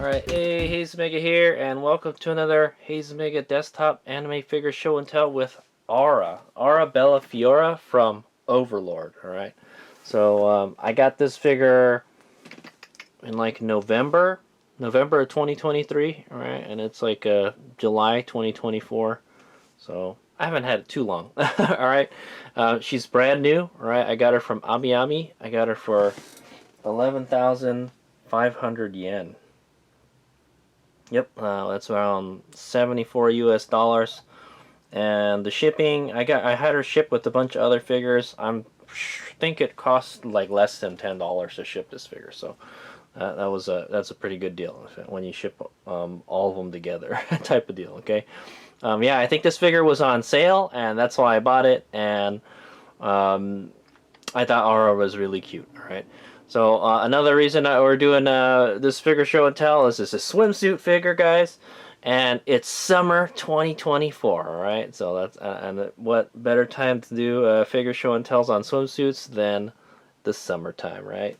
Alright, hey, Haze Mega here, and welcome to another Haze Mega desktop anime figure show and tell with Aura Bella Fiora from Overlord. Alright, so I got this figure in like November of 2023, alright, and it's like July 2024, so I haven't had it too long. Alright, she's brand new, alright, I got her from Ami. I got her for 11,500 yen. Yep, that's around 74 US dollars. And the shipping, I had her shipped with a bunch of other figures. Think it cost like less than $10 to ship this figure. So that's a pretty good deal when you ship all of them together, type of deal. Okay, yeah, I think this figure was on sale, and that's why I bought it. And I thought Aura was really cute. All right. So another reason that we're doing this figure show and tell is this a swimsuit figure, guys, and it's summer 2024. All right, so that's and what better time to do figure show and tells on swimsuits than the summertime, right?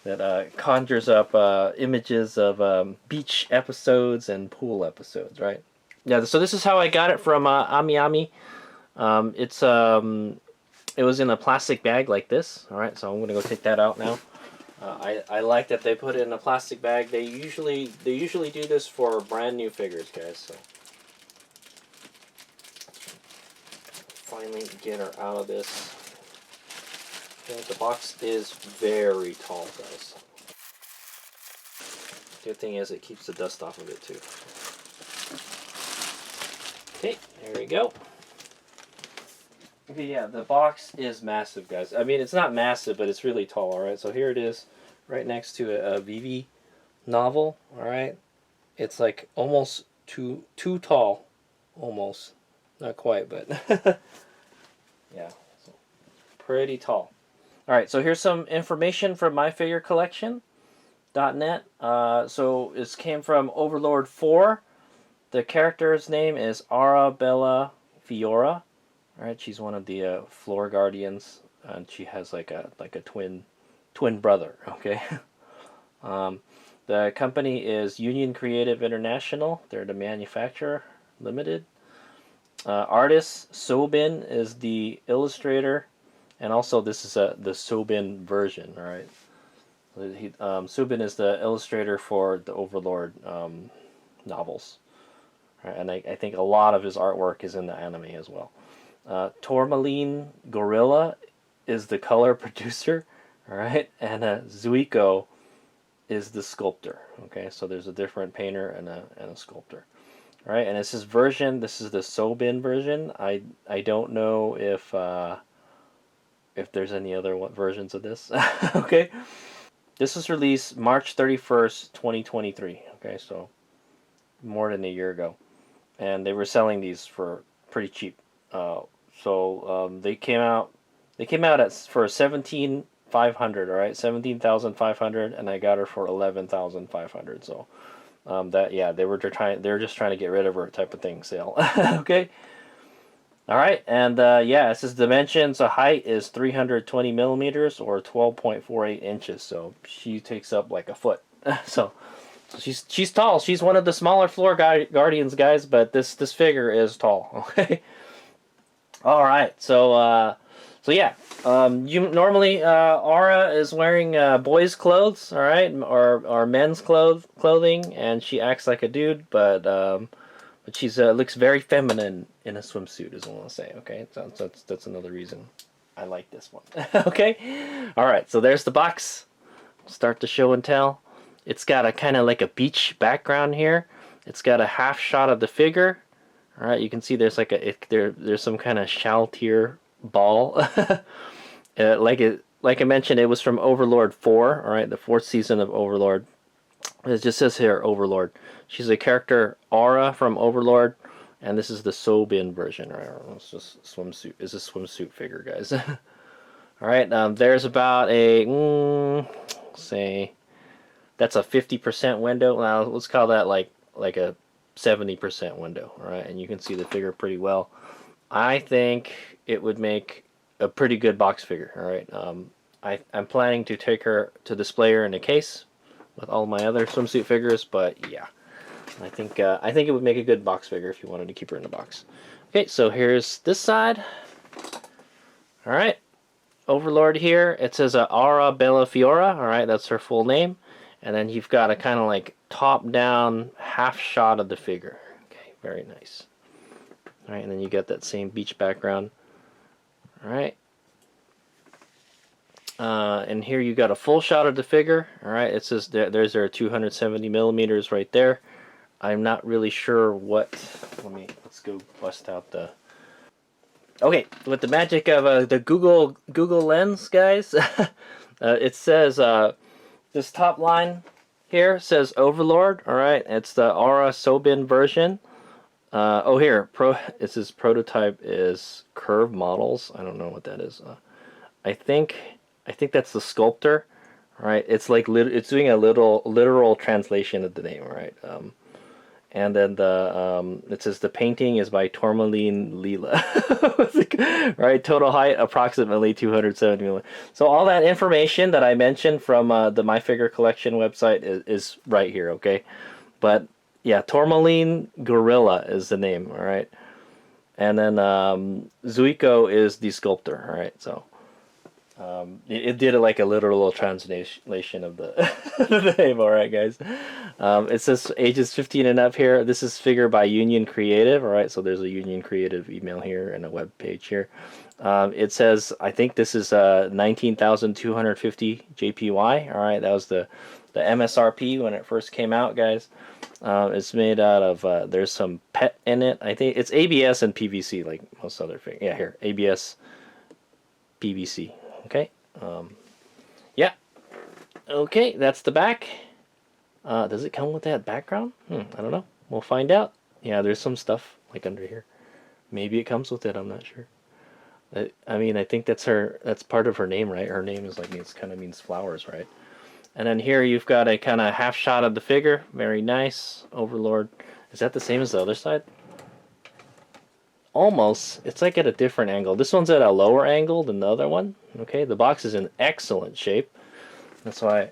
That conjures up images of beach episodes and pool episodes, right? Yeah. So this is how I got it from Ami. It was in a plastic bag like this. All right, so I'm gonna go take that out now. I like that they put it in a plastic bag. They usually do this for brand new figures, guys. So finally get her out of this. Okay, the box is very tall, guys. Good thing is it keeps the dust off of it too. Okay, there we go. Okay, yeah, the box is massive, guys. I mean, it's not massive, but it's really tall, alright? So here it is, right next to a VV novel, alright? It's like almost too tall. Almost. Not quite, but yeah, so pretty tall. Alright, so here's some information from myfigurecollection.net. So this came from Overlord 4. The character's name is Aura Bella Fiora. Alright, she's one of the floor guardians, and she has like a twin brother. Okay, the company is Union Creative International. They're the manufacturer limited. Artist Sobin is the illustrator, and also this is the Sobin version. All right, Sobin is the illustrator for the Overlord novels, right, and I think a lot of his artwork is in the anime as well. Tourmaline Gorilla is the color producer, all right, and Zuiko is the sculptor. Okay, so there's a different painter and a sculptor, all right, and it's his version. This is the Sobin version. I don't know if there's any other versions of this. Okay, this was released March 31st, 2023. Okay, so more than a year ago, and they were selling these for pretty cheap. They came out for 17,500, all right, 17,500, and I got her for 11,500. So they were just trying to get rid of her, type of thing, sale. Okay, all right, and yeah, it says dimensions. So height is 320 millimeters or 12.48 inches. So she takes up like a foot. So she's tall. She's one of the smaller floor guardians, guys, but this figure is tall. Okay. All right, so yeah, you normally Aura is wearing boys' clothes, all right, or men's clothing, and she acts like a dude, but she's looks very feminine in a swimsuit, is what I want to say. Okay, so that's another reason I like this one. Okay, all right, so there's the box. Start the show and tell. It's got a kind of like a beach background here. It's got a half shot of the figure. All right, you can see there's like there's some kind of Shaltier ball. Like I mentioned, it was from Overlord 4. All right, the 4th season of Overlord. It just says here Overlord. She's a character Aura from Overlord, and this is the Sobin version. Right, it's just swimsuit. It's a swimsuit figure, guys. All right, there's about a say that's a 50% window. Now let's call that like a 70% window, all right, and you can see the figure pretty well. I think it would make a pretty good box figure, all right. I'm planning to take her to display her in a case with all my other swimsuit figures, but yeah, I think it would make a good box figure if you wanted to keep her in a box. Okay, so here's this side. All right, Overlord here. It says Aura Bella Fiora. All right, that's her full name, and then you've got a kind of like top-down half shot of the figure. Okay, very nice. All right, and then you get that same beach background. All right. And here you got a full shot of the figure. All right, it says there's our 270 millimeters right there. I'm not really sure what. Let's go bust out the. Okay, with the magic of the Google Lens, guys, it says this top line here says Overlord. All right, it's the Aura Sobin version. Oh, here, it says prototype is curve models. I don't know what that is. I think that's the sculptor, right? It's like it's doing a literal translation of the name, right? And then it says the painting is by Tourmaline Lila, right? Total height approximately 270 millimeters. So all that information that I mentioned from the My Figure Collection website is right here, okay? But yeah, Tourmaline Gorilla is the name, all right? And then Zuiko is the sculptor, all right? So. It did like a literal translation of the, the name, alright guys. It says ages 15 and up here. This is figure by Union Creative, alright, so there's a Union Creative email here and a web page here. It says, I think this is 19,250 JPY, alright, that was the MSRP when it first came out, guys. It's made out of, there's some PET in it. I think it's ABS and PVC like most other figures. Yeah, here, ABS, PVC. Okay, yeah, okay, that's the back. Does it come with that background? I don't know. We'll find out. Yeah, there's some stuff like under here. Maybe it comes with it, I'm not sure. I mean, I think that's part of her name, right? Her name is like, kind of means flowers, right? And then here you've got a kind of half shot of the figure. Very nice. Overlord. Is that the same as the other side? Almost. It's like at a different angle. This one's at a lower angle than the other one. Okay, the box is in excellent shape. That's why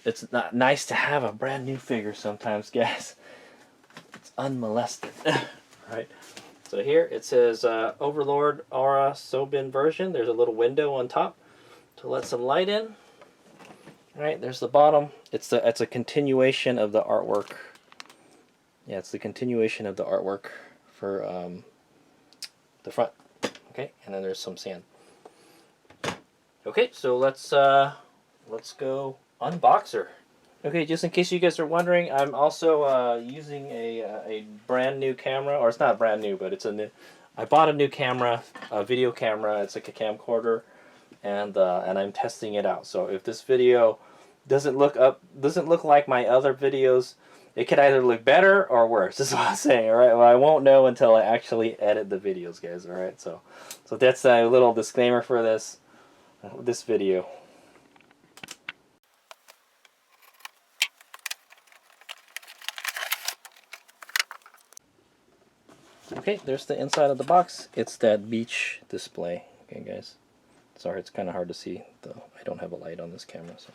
it's not nice to have a brand new figure sometimes, guys. It's unmolested. Right. So here it says Overlord Aura Sobin version. There's a little window on top to let some light in. All right, there's the bottom. It's a continuation of the artwork. Yeah, it's the continuation of the artwork for the front. Okay, and then there's some sand. Okay, so let's go unbox her. Okay, just in case you guys are wondering, I'm also using a brand new camera, or it's not brand new, but it's a new. I bought a new camera, a video camera. It's like a camcorder, and I'm testing it out. So if this video doesn't look like my other videos, it could either look better or worse. This is what I'm saying. All right. Well, I won't know until I actually edit the videos, guys. All right. So that's a little disclaimer for this video. Okay, there's the inside of the box. It's that beach display. Okay, guys. Sorry, it's kind of hard to see, though. I don't have a light on this camera, so.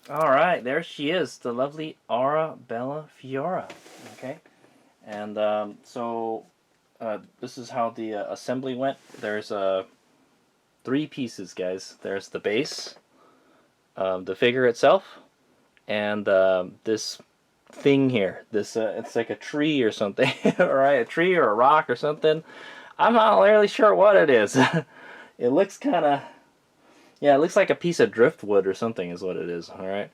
Alright, there she is, the lovely Aura Bella Fiora. Okay, and this is how the assembly went. There's 3 pieces, guys. There's the base, the figure itself, and this thing here. This it's like a tree or something, right? A tree or a rock or something. I'm not really sure what it is. It looks kind of, yeah, it looks like a piece of driftwood or something is what it is. All right.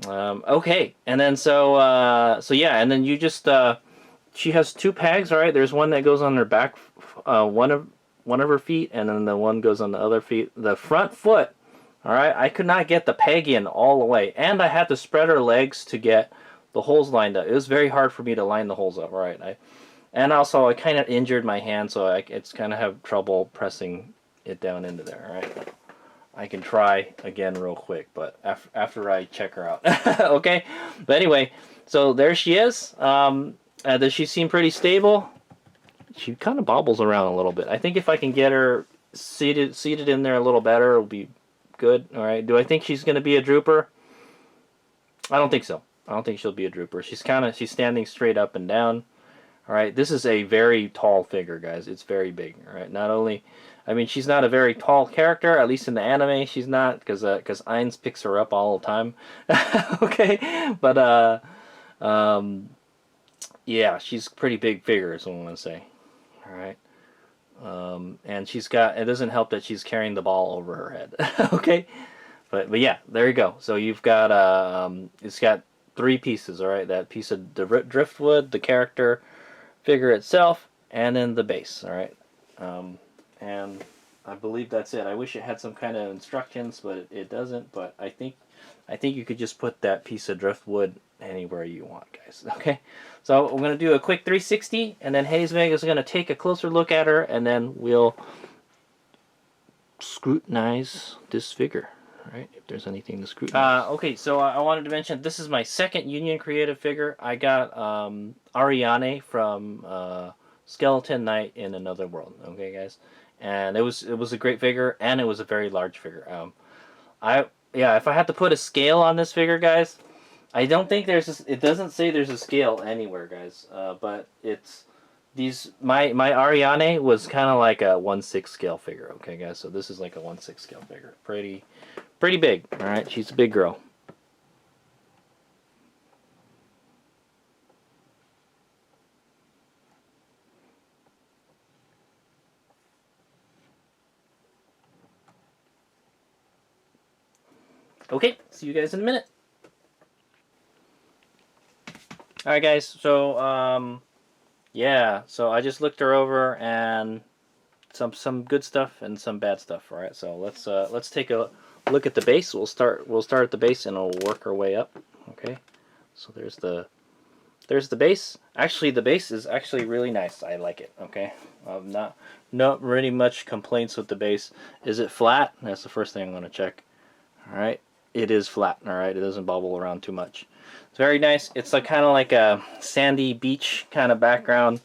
Okay, and then so yeah, and then you just she has two pegs. All right, there's one that goes on her back, one of her feet, and then the one goes on the other feet. The front foot. All right, I could not get the peg in all the way, and I had to spread her legs to get the holes lined up. It was very hard for me to line the holes up. All right, and also I kind of injured my hand, so it's kind of have trouble pressing it down into there. All right. I can try again real quick, but after I check her out. Okay? But anyway, so there she is. Does she seem pretty stable? She kind of bobbles around a little bit. I think if I can get her seated in there a little better, it'll be good. All right. Do I think she's going to be a drooper? I don't think so. I don't think she'll be a drooper. She's standing straight up and down. All right. This is a very tall figure, guys. It's very big. All right. Not only, I mean, she's not a very tall character, at least in the anime. She's not, because Ainz picks her up all the time. Okay. But yeah, she's a pretty big figure, is what I want to say. All right. And she's got, it doesn't help that she's carrying the ball over her head. Okay. But yeah, there you go. So you've got, it's got three pieces, all right? That piece of driftwood, the character figure itself, and then the base, all right? And I believe that's it. I wish it had some kind of instructions, but it doesn't. But I think you could just put that piece of driftwood anywhere you want, guys. Okay? So we're going to do a quick 360, and then Hazemeg is going to take a closer look at her, and then we'll scrutinize this figure. Right, if there's anything to scrutinize. Okay, so I wanted to mention this is my second Union Creative figure. I got Ariane from Skeleton Knight in Another World. Okay, guys, and it was a great figure, and it was a very large figure. If I had to put a scale on this figure, guys, I don't think it doesn't say there's a scale anywhere, guys. But it's my Ariane was kind of like a 1/6 scale figure. Okay, guys, so this is like a 1/6 scale figure. Pretty big, all right? She's a big girl. Okay, see you guys in a minute. All right, guys. So yeah, so I just looked her over, and some good stuff and some bad stuff. All right, so let's take a look at the base. We'll start at the base, and we'll work our way up. Okay, so there's the base. Actually, the base is actually really nice. I like it. Okay, not really much complaints with the base. Is it flat? That's the first thing I'm going to check. All right, it is flat. All right, it doesn't bobble around too much. It's very nice. It's like kind of like a sandy beach kind of background.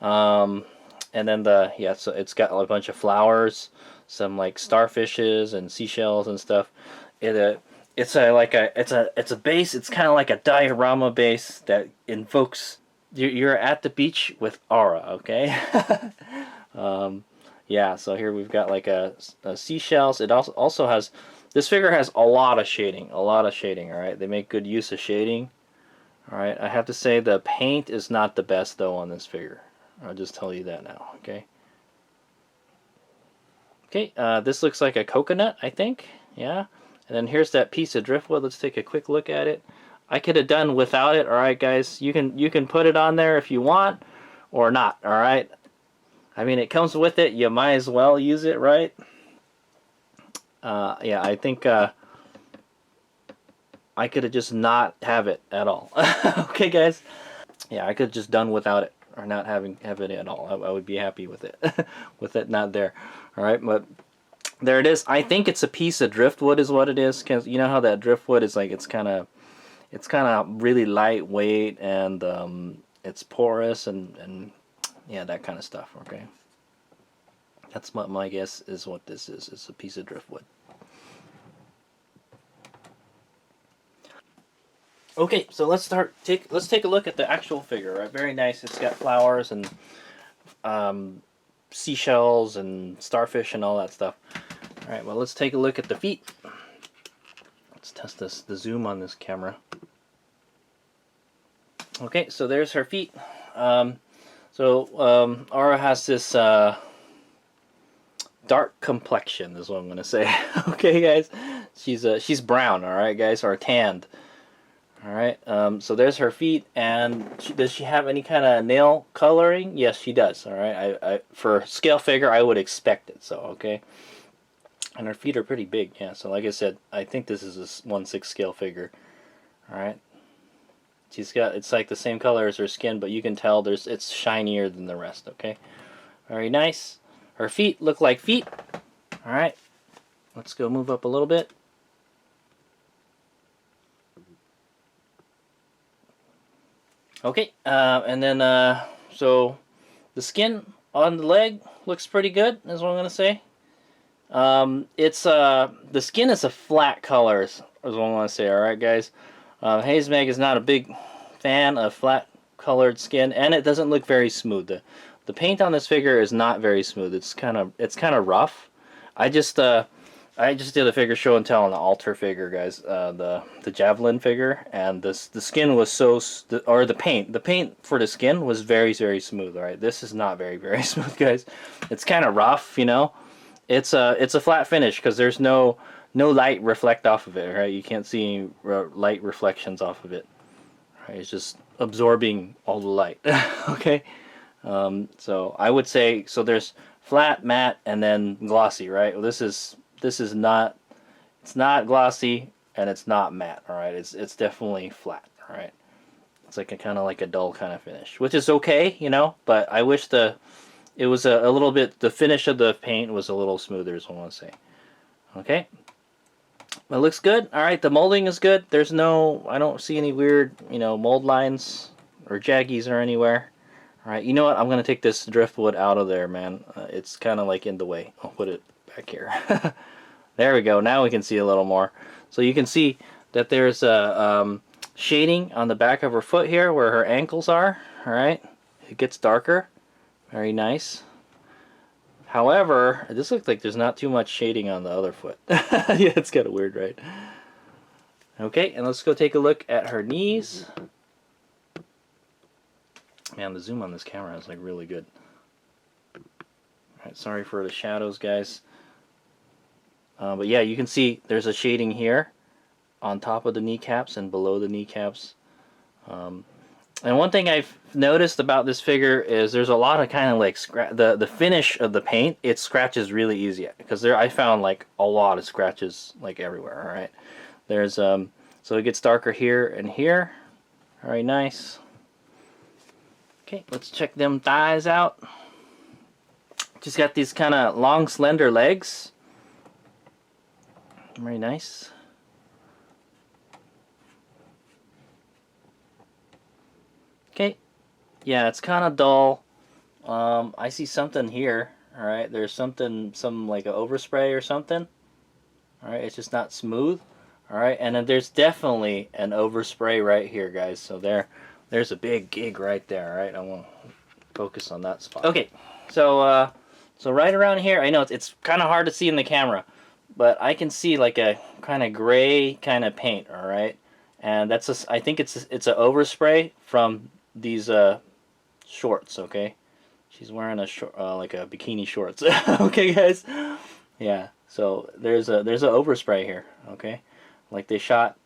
And then so it's got a bunch of flowers, some like starfishes and seashells and stuff. It's a base. It's kind of like a diorama base that invokes. You're at the beach with Aura. Okay. Yeah. So here we've got like a seashells. It also has. This figure has a lot of shading. All right. They make good use of shading. All right. I have to say the paint is not the best though on this figure. I'll just tell you that now, okay? Okay, this looks like a coconut, I think. Yeah. And then here's that piece of driftwood. Let's take a quick look at it. I could have done without it, all right, guys? You can put it on there if you want or not, all right? I mean, it comes with it. You might as well use it, right? Yeah, I think I could have just not have it at all. Okay, guys? Yeah, I could have just done without it. Or not have it at all. I would be happy with it, with it not there. All right, but there it is. I think it's a piece of driftwood, is what it is. Cause you know how that driftwood is like it's kind of really lightweight, and it's porous and yeah, that kind of stuff. Okay, that's what my guess is. What this is. It's a piece of driftwood. Okay, so let's take a look at the actual figure. Right, very nice. It's got flowers and seashells and starfish and all that stuff. All right, well, let's take a look at the feet. Let's test the zoom on this camera. Okay, so there's her feet. Aura has this dark complexion, is what I'm gonna say. Okay, guys, she's brown. All right, guys, or tanned. All right. So there's her feet, and does she have any kind of nail coloring? Yes, she does. All right. For scale figure, I would expect it. So okay. And her feet are pretty big. Yeah. So like I said, I think this is a 1/6 scale figure. All right. It's like the same color as her skin, but you can tell it's shinier than the rest. Okay. Very nice. Her feet look like feet. All right. Let's go move up a little bit. Okay, and then so the skin on the leg looks pretty good, is what I'm gonna say. It's the skin is a flat color, is what I'm gonna say. All right, guys. Hazemeg is not a big fan of flat colored skin, and it doesn't look very smooth. The paint on this figure is not very smooth. It's kind of rough. I just did a figure show and tell on the altar figure, guys. The javelin figure, and the skin was the paint for the skin was very smooth. All right, this is not very smooth, guys. It's kind of rough, you know. It's a flat finish because there's no light reflect off of it. Right, you can't see any light reflections off of it. Right, it's just absorbing all the light. Okay. So I would say there's flat, matte, and then glossy. Right. Well, this is not, it's not glossy and it's not matte. All right, it's definitely flat. All right, it's like a kind of like a dull kind of finish, which is okay, you know. But I wish it was a little bit, the finish of the paint was a little smoother, is what I want to say. Okay, it looks good. All right, the molding is good. I don't see any weird, mold lines or jaggies or anywhere. All right, you know what? I'm gonna take this driftwood out of there, man. It's kind of like in the way. I'll put it back here. There we go. Now we can see a little more. So you can see that there's a shading on the back of her foot here where her ankles are. All right, it gets darker. Very nice. However, this looks like there's not too much shading on the other foot. Yeah, it's kind of weird, right? Okay, and let's go take a look at her knees. Man, the zoom on this camera is like really good. All right, sorry for the shadows, guys. But yeah, you can see there's a shading here on top of the kneecaps and below the kneecaps. And one thing I've noticed about this figure is there's a lot of kind of like the finish of the paint. It scratches really easy because I found like a lot of scratches like everywhere. All right, there's so it gets darker here and here. Very nice. Okay, let's check them thighs out. She's got these kind of long, slender legs. Very nice. Okay, yeah, it's kind of dull. I see something here. All right, there's some like an overspray or something. All right, it's just not smooth. All right, and then there's definitely an overspray right here, guys. So there's a big gig right there. All right, I want to focus on that spot. Okay, so right around here, I know it's kind of hard to see in the camera, but I can see like a kind of gray kind of paint. All right, and I think it's an overspray from these shorts. Okay, she's wearing like a bikini shorts. Okay, guys. Yeah. So there's an overspray here. Okay, like they shot.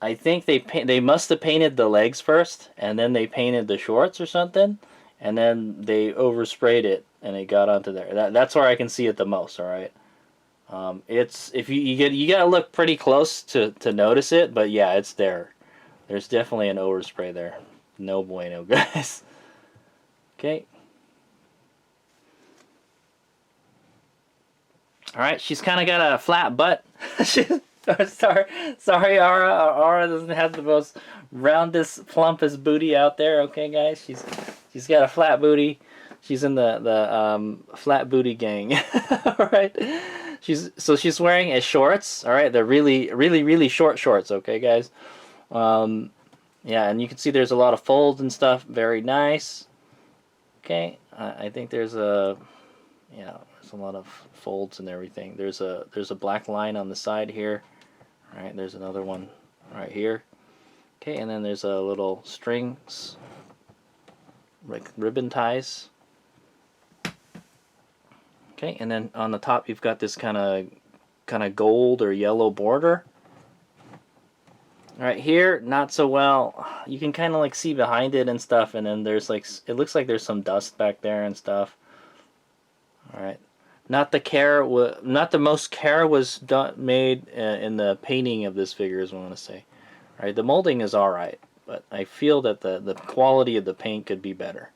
I think they must have painted the legs first, and then they painted the shorts or something, and then they oversprayed it, and it got onto there. That's where I can see it the most. All right. It's if you gotta look pretty close to notice it, but yeah, it's there. There's definitely an overspray there. No bueno, guys. Okay. All right, she's kind of got a flat butt. Sorry, Aura. Aura doesn't have the most roundest, plumpest booty out there. Okay, guys, she's got a flat booty. She's in the flat booty gang. All right. She's wearing a shorts. All right, they're really short shorts. Okay, guys. Yeah, and you can see there's a lot of folds and stuff. Very nice. Okay, I think there's a lot of folds and everything. There's a black line on the side here. All right, there's another one right here. Okay, and then there's a little strings, like ribbon ties. Okay, and then on the top you've got this kind of gold or yellow border. Right here, not so well. You can kind of like see behind it and stuff, and then there's like, it looks like there's some dust back there and stuff. All right, not the most care was made in the painting of this figure, is what I want to say. All right, the molding is all right, but I feel that the quality of the paint could be better.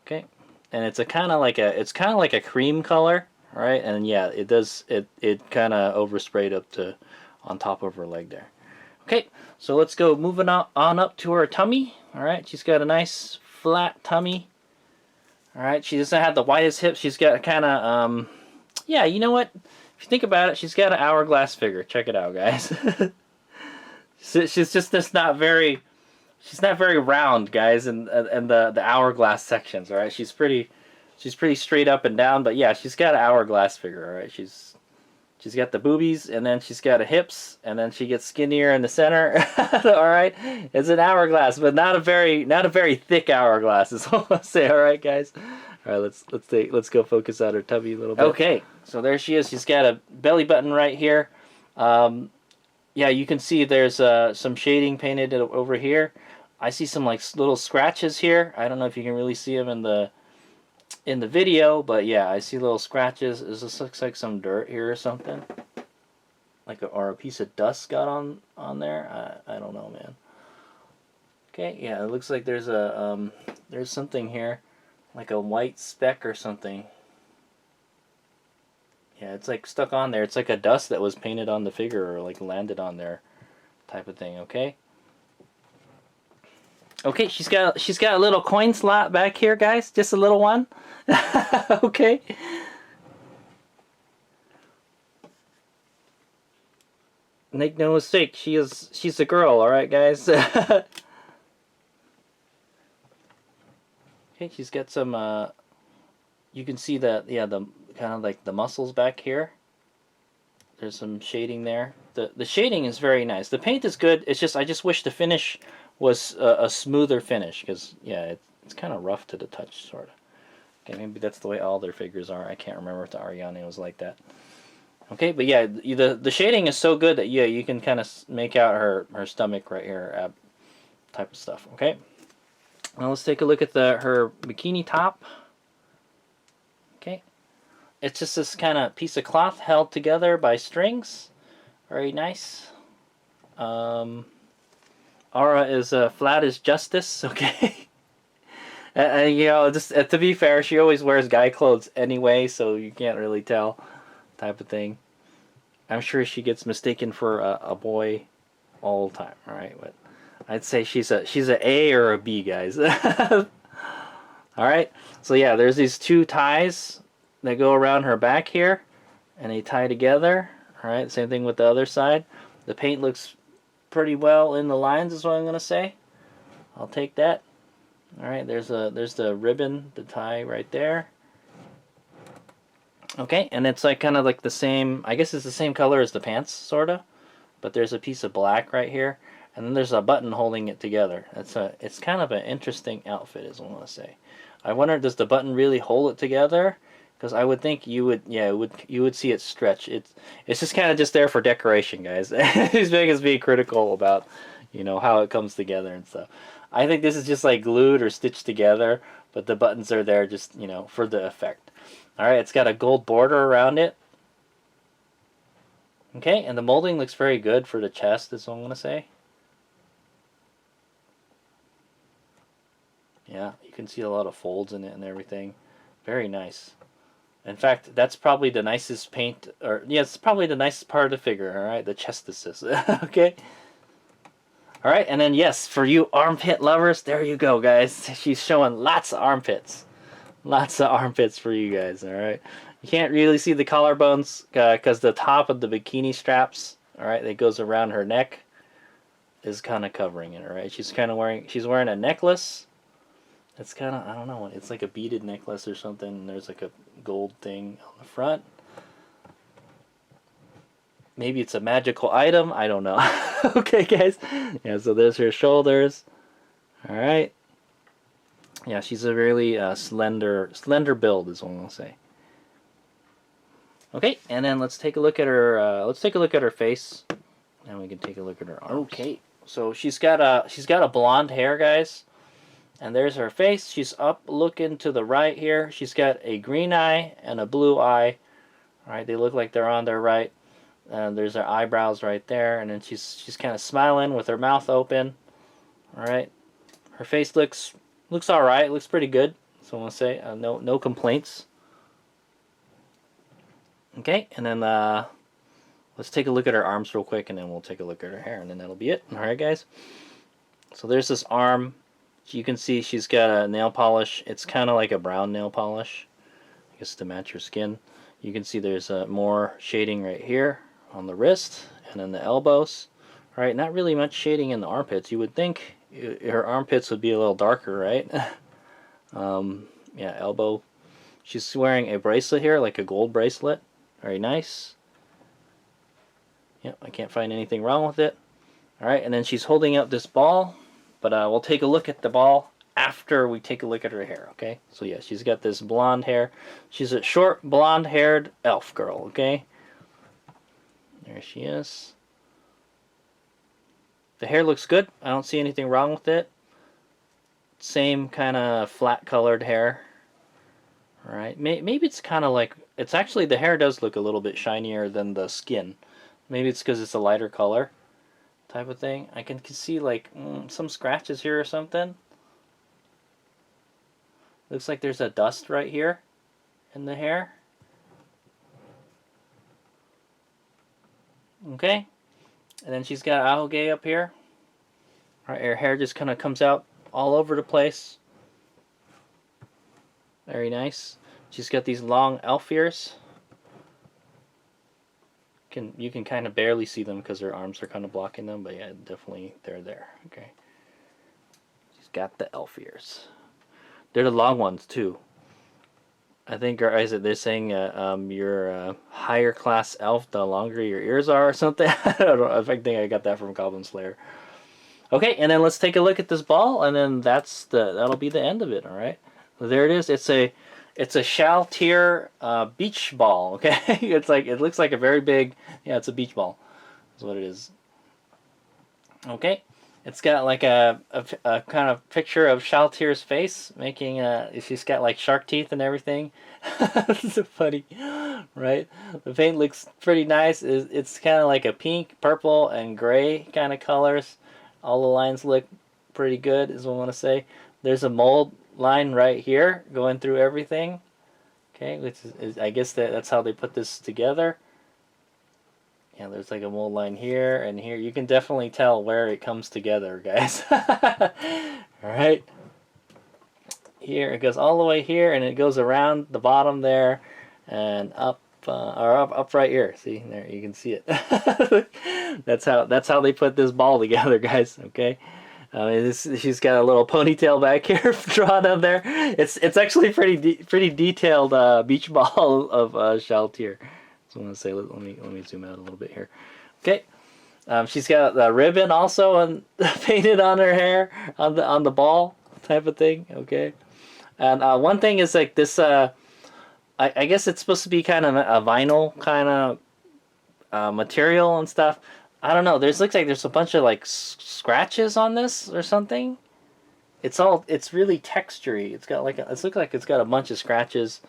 Okay, and it's kind of like a cream color, right? And yeah, it kind of oversprayed up to on top of her leg there. Okay, so let's go moving on up to her tummy. All right, she's got a nice flat tummy. All right, she doesn't have the widest hips. She's got kind of, yeah, you know what? If you think about it, she's got an hourglass figure. Check it out, guys. She's just not very, she's not very round, guys, in the hourglass sections. All right, she's pretty straight up and down. But yeah, she's got an hourglass figure. All right, She's got the boobies, and then she's got a hips, and then she gets skinnier in the center. All right, it's an hourglass, but not a very thick hourglass. Is what I'll say. All right, guys. All right, let's go focus on her tummy a little bit. Okay, so there she is. She's got a belly button right here. Yeah, you can see there's some shading painted over here. I see some like little scratches here. I don't know if you can really see them in the video, but yeah, I see little scratches. This looks like some dirt here or something, or a piece of dust got on there. I don't know, man. Okay, yeah, it looks like there's something here, like a white speck or something. Yeah, it's like stuck on there. It's like a dust that was painted on the figure or like landed on there, type of thing. Okay. Okay, she's got a little coin slot back here, guys. Just a little one. Okay. Make no mistake, she's a girl, all right, guys. Okay, she's got some. You can see the kind of like the muscles back here. There's some shading there. The shading is very nice. The paint is good. It's just I just wish the finish was a smoother finish, because yeah, it's kind of rough to the touch, sort of. Okay, maybe that's the way all their figures are. I can't remember if the Ariane was like that. Okay, but yeah, the shading is so good that yeah, you can kind of make out her stomach right here, ab type of stuff. Okay, now let's take a look at her bikini top. Okay, it's just this kind of piece of cloth held together by strings. Very nice. Aura is flat as justice, okay? And you know, just to be fair, she always wears guy clothes anyway, so you can't really tell, type of thing. I'm sure she gets mistaken for a boy all the time, alright? But I'd say she's an A or a B, guys. Alright, so yeah, there's these two ties that go around her back here, and they tie together. Alright, same thing with the other side. The paint looks pretty well in the lines, is what I'm gonna say. I'll take that. All right, there's the ribbon, the tie right there. Okay, and it's like kind of like the same. I guess it's the same color as the pants, sorta. But there's a piece of black right here, and then there's a button holding it together. It's kind of an interesting outfit, is what I want to say. I wonder, does the button really hold it together? Because I would think you would see it stretch. It's just kind of just there for decoration, guys. He's making us be critical about, you know, how it comes together and stuff. I think this is just like glued or stitched together, but the buttons are there just, you know, for the effect. All right, it's got a gold border around it. Okay, and the molding looks very good for the chest, is what I'm gonna say. Yeah, you can see a lot of folds in it and everything. Very nice. In fact, that's probably the nicest paint, or yeah, it's probably the nicest part of the figure. All right, the chest assist. Okay. All right, and then yes, for you armpit lovers, there you go, guys. She's showing lots of armpits, lots of armpits for you guys. All right, you can't really see the collarbones because the top of the bikini straps, all right, that goes around her neck, is kind of covering it. All right, she's wearing a necklace. It's kind of, I don't know, it's like a beaded necklace or something, and there's like a gold thing on the front. Maybe it's a magical item, I don't know. Okay, guys. Yeah, so there's her shoulders. All right. Yeah, she's a really slender build, is what I'm gonna say. Okay, and then let's take a look at her. Let's take a look at her face, and we can take a look at her arms. Okay, so she's got a blonde hair, guys, and there's her face. She's up looking to the right here. She's got a green eye and a blue eye. All right, they look like they're on their right. And there's her eyebrows right there, and then she's kind of smiling with her mouth open. All right, her face looks all right. Looks pretty good. So I'm gonna say no complaints. Okay, and then let's take a look at her arms real quick, and then we'll take a look at her hair, and then that'll be it. All right, guys. So there's this arm. You can see she's got a nail polish. It's kind of like a brown nail polish, I guess, to match her skin. You can see there's more shading right here on the wrist and then the elbows. All right, not really much shading in the armpits. You would think her armpits would be a little darker, right? Yeah, elbow. She's wearing a bracelet here, like a gold bracelet. Very nice. Yep, I can't find anything wrong with it. All right, and then she's holding up this ball, but we'll take a look at the ball after we take a look at her hair, okay? So yeah, she's got this blonde hair. She's a short, blonde-haired elf girl, okay? There she is. The hair looks good. I don't see anything wrong with it. Same kind of flat-colored hair. All right, maybe it's kind of like, it's actually, the hair does look a little bit shinier than the skin. Maybe it's because it's a lighter color type of thing. I can see like some scratches here or something. Looks like there's a dust right here in the hair. Okay, and then she's got algae up here. All right, her hair just kind of comes out all over the place. Very nice. She's got these long elf ears. You can kind of barely see them because her arms are kind of blocking them, but yeah, definitely they're there. Okay. She's got the elf ears. They're the long ones too. I think they're saying you're a higher class elf the longer your ears are or something. I don't know. I think I got that from Goblin Slayer. Okay, and then let's take a look at this ball, and then that'll be the end of it. All right. Well, there it is. It's a Shaltir beach ball. Okay, it looks like a very big. Yeah, it's a beach ball. That's what it is. Okay, it's got like a kind of picture of Shaltir's face, making she's got like shark teeth and everything. It's so funny, right? The paint looks pretty nice. It's kind of like a pink, purple, and gray kind of colors. All the lines look pretty good, is what I want to say. There's a mold line right here going through everything. Okay, which is I guess that's how they put this together. Yeah, there's like a mold line here and here. You can definitely tell where it comes together, guys. All right. Here it goes all the way here, and it goes around the bottom there, and up up right here. See there, you can see it. That's how they put this ball together, guys. Okay. She's got a little ponytail back here drawn on there. It's actually pretty detailed beach ball of Shaltir. So I want to say, let me zoom out a little bit here. Okay, she's got the ribbon also painted on her hair on the ball type of thing. Okay, and one thing is like this. I guess it's supposed to be kind of a vinyl kind of material and stuff. I don't know. Looks like there's a bunch of like scratches on this or something. It's really textury. It looks like it's got a bunch of scratches.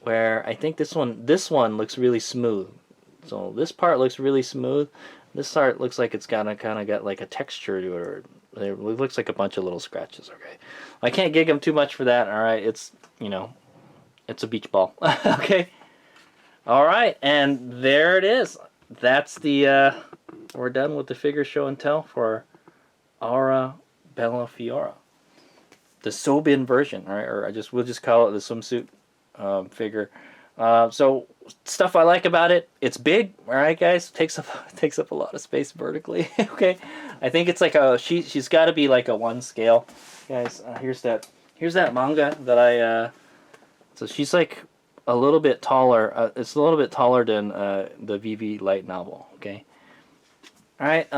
Where I think this one looks really smooth. So this part looks really smooth. This part looks like it's kind of got like a texture to it. It looks like a bunch of little scratches. Okay, I can't gig them too much for that. All right, it's it's a beach ball. Okay. All right, and there it is. That's the we're done with the figure show and tell for Aura Bella Fiora, the Sobin version. All right, or we'll just call it the swimsuit figure. So stuff I like about it, it's big. All right, guys, takes up a lot of space vertically. Okay, I think it's like she's got to be like a 1 scale, guys. Here's that manga that I. So she's like a little bit taller. It's a little bit taller than the VV light novel. Okay. All right,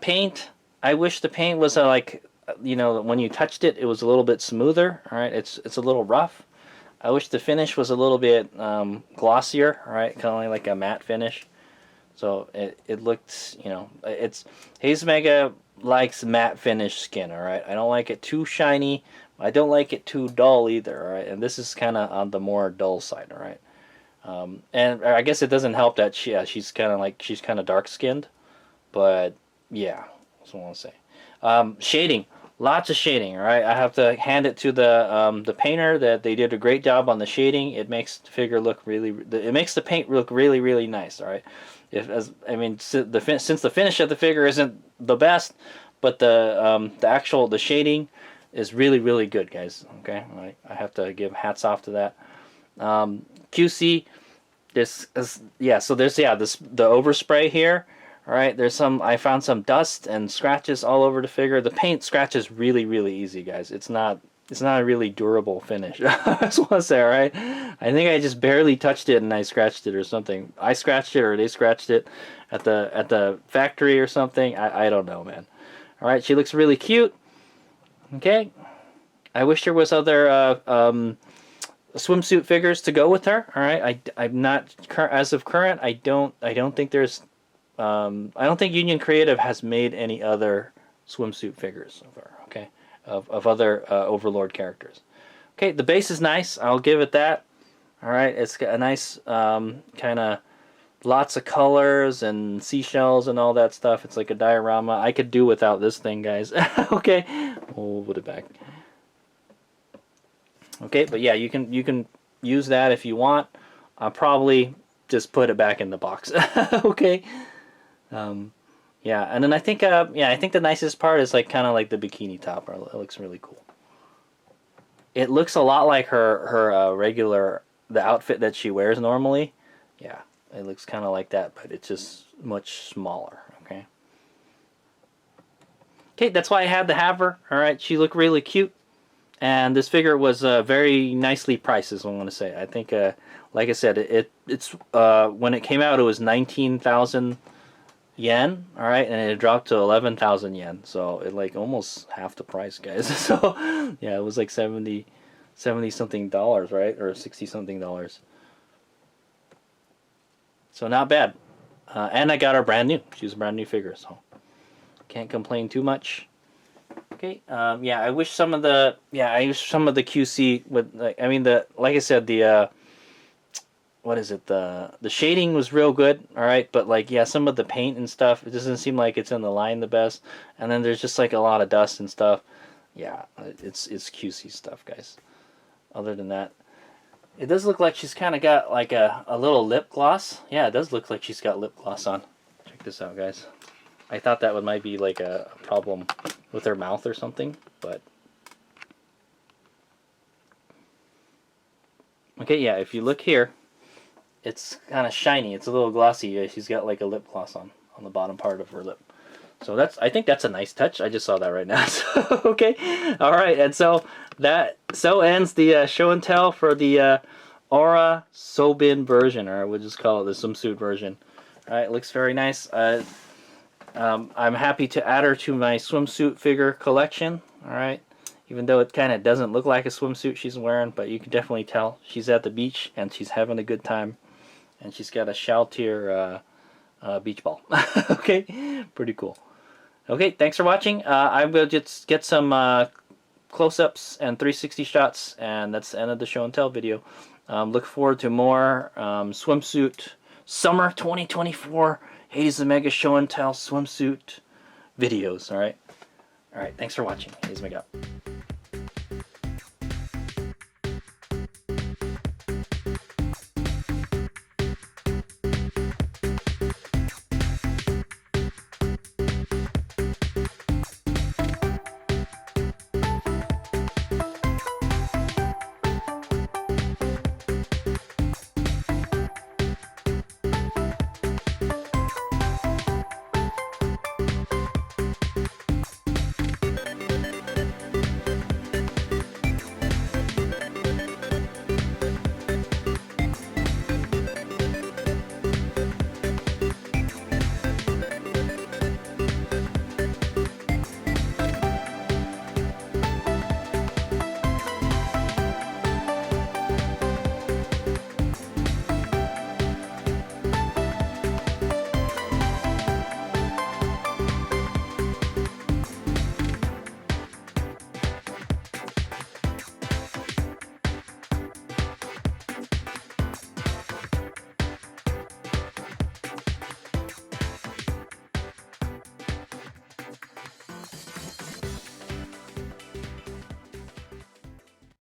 paint. I wish the paint was like, you know, when you touched it, it was a little bit smoother. All right, it's a little rough. I wish the finish was a little bit glossier. All right, kind of like a matte finish. So it looked, you know, it's Haze Mega likes matte finish skin. All right, I don't like it too shiny. I don't like it too dull either. All right, and this is kind of on the more dull side. All right. And I guess it doesn't help that she's kind of like she's kind of dark skinned, but yeah, that's what I want to say. Shading, lots of shading. All right, I have to hand it to the painter that they did a great job on the shading. It makes the figure look it makes the paint look really nice. All right, since the finish of the figure isn't the best, but the shading is really good, guys. Okay, I have to give hats off to that. QC, so there's the overspray here. All right, I found some dust and scratches all over the figure. The paint scratches really easy, guys. It's not a really durable finish. I just want to say, all right, I think I just barely touched it and I scratched it or something. I scratched it or they scratched it at the factory or something. I don't know, man. All right, she looks really cute. Okay, I wish there was other swimsuit figures to go with her. All right, I'm not as of current. I don't think there's. I don't think Union Creative has made any other swimsuit figures of her. Okay, of other Overlord characters. Okay, the base is nice. I'll give it that. All right, it's got a nice kind of lots of colors and seashells and all that stuff. It's like a diorama. I could do without this thing, guys. Okay, we'll put it back. Okay, but yeah, you can use that if you want. I'll probably just put it back in the box. Okay. Yeah, and then I think the nicest part is like kind of like the bikini top. It looks really cool. It looks a lot like her regular the outfit that she wears normally. Yeah, it looks kind of like that, but it's just much smaller. Okay. Okay, that's why I had to have her. All right, she looked really cute. And this figure was very nicely priced, is what I'm going to say. I think, like I said, it's when it came out, it was 19,000 yen, all right, and it dropped to 11,000 yen. So it like almost half the price, guys. So yeah, it was like 70 something dollars, right, or 60 something dollars. So not bad. And I got her brand new. She was a brand new figure, so can't complain too much. Okay. Yeah, I wish some of the QC would like I said what is it, the shading was real good, all right, but like yeah, some of the paint and stuff, it doesn't seem like it's in the line the best, and then there's just like a lot of dust and stuff. Yeah, it's QC stuff, guys. Other than that, it does look like she's kind of got like a little lip gloss. Yeah, it does look like she's got lip gloss on. Check this out, guys. I thought that might be like a problem with her mouth or something, but okay, yeah, if you look here, it's kind of shiny. It's a little glossy. She's got like a lip gloss on the bottom part of her lip. So I think that's a nice touch. I just saw that right now. So, okay, all right, and so ends the show and tell for the Aura Sobin version, or we'll just call it the swimsuit version. All right, it looks very nice. I'm happy to add her to my swimsuit figure collection. All right, even though it kind of doesn't look like a swimsuit she's wearing, but you can definitely tell she's at the beach and she's having a good time, and she's got a Shaltier beach ball. Okay, pretty cool. Okay, thanks for watching. I'm going to just get some close-ups and 360 shots, and that's the end of the show and tell video. Look forward to more swimsuit summer 2024 Hades Omega show and tell swimsuit videos. All right, thanks for watching. Hades Omega.